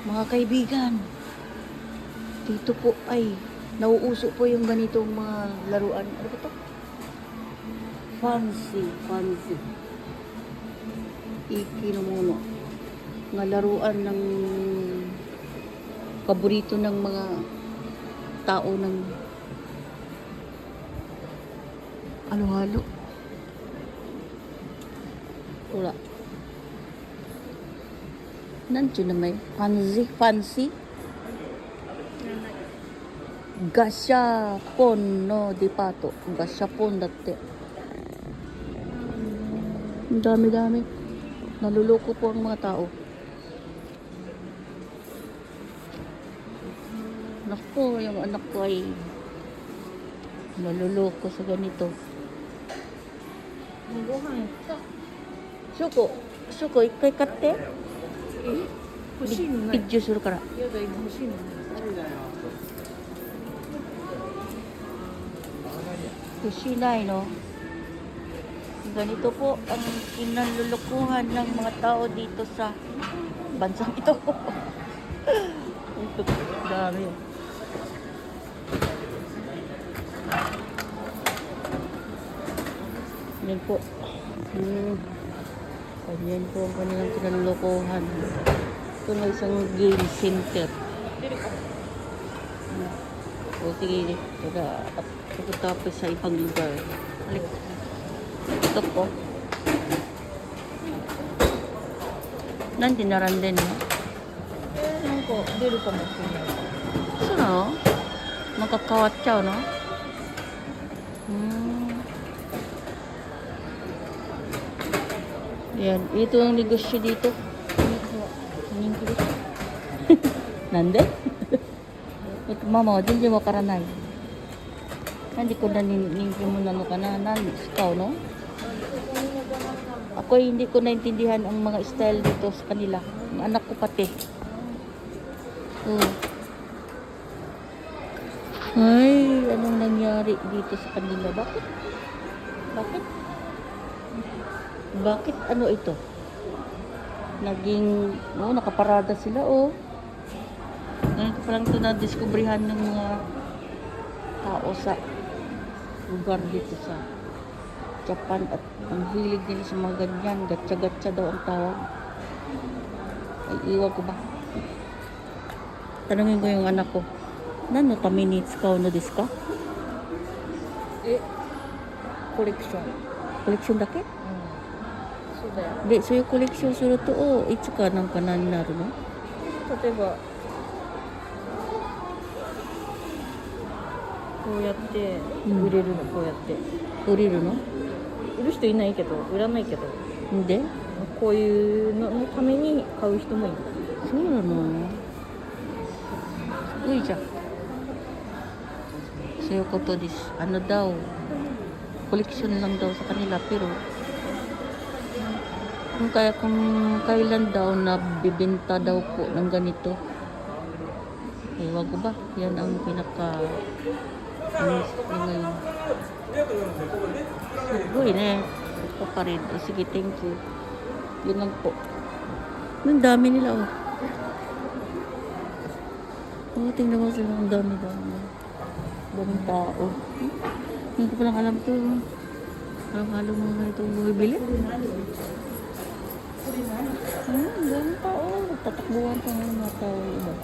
Mga kaibigan, dito po ay nauuso po yung ganitong mga laruan. Ano ba ito? Fancy. Ikinomono. Mga laruan ng paborito ng mga tao ng halo-halo. Wala. Nandiyo na may fancy. Gashapon no di pato. Gashapon dati. Ang dami. Naluloko po ang mga tao. Naku, yung anak ko ay naluloko sa ganito. Shuko, ikkai katte? 欲しいのない。ピッチュするから。やだ、今欲しいのない。 Kusinay, no? Ganito po ang kinalulukuhan ng mga tao dito sa bansang ito. Ito, dami. Yan po. Yan po ang kanilang kinalulukuhan. Ito na isang game center. O sige, pupunta pa sa ibang lugar. Halik. Ito po. Nandinaran din, no? なんか出るかもしれない。 So, no? Makakawat siya, no? Yan. Ito ang negosyo dito. Nande? Mama, hindi mo karanay. Hindi ko na ninyo mo na ka na. Ikaw, no? Ako hindi ko naintindihan ang mga style dito sa kanila. Ang anak ko pati. Ay, anong nangyari dito sa kanila? Bakit ano ito? Naging, nakaparada sila, Ngayon ko palang ito na-discoveryhan ng mga tao sa lugar dito sa Japan at ang hilig nila sa mga ganyan. Gatsa-gatsa daw ang tawag. Ay, iwan ko ba? Tanungin ko yung anak ko. Nano ta minutes ka no desu ka? コレクション。コレクションだけ？そうだよ。で、そういうコレクションすると、いつかなんか何になるの？例えばこうやって売れるの、こうやって売れるの？売る人いないけど売らないけどで、こういうののために買う人もいる。そうなの？すごいじゃん。そういうことです。Ano daw? Koleksyon lang daw sa kanila pero kung kailan daw nabibenta daw po ng ganito. Wag ba? Yan ang pinaka ngayon. Uy, ito pa rin. Sige, thank you. Yun lang po. Ang dami nila, tingnan mo sila. Ang dami. Daming tao. Hindi ko palang alam ito. Halo mga ito bumibili. Ang daming tao. Tatakbuhan pa ng mga tao. Iba.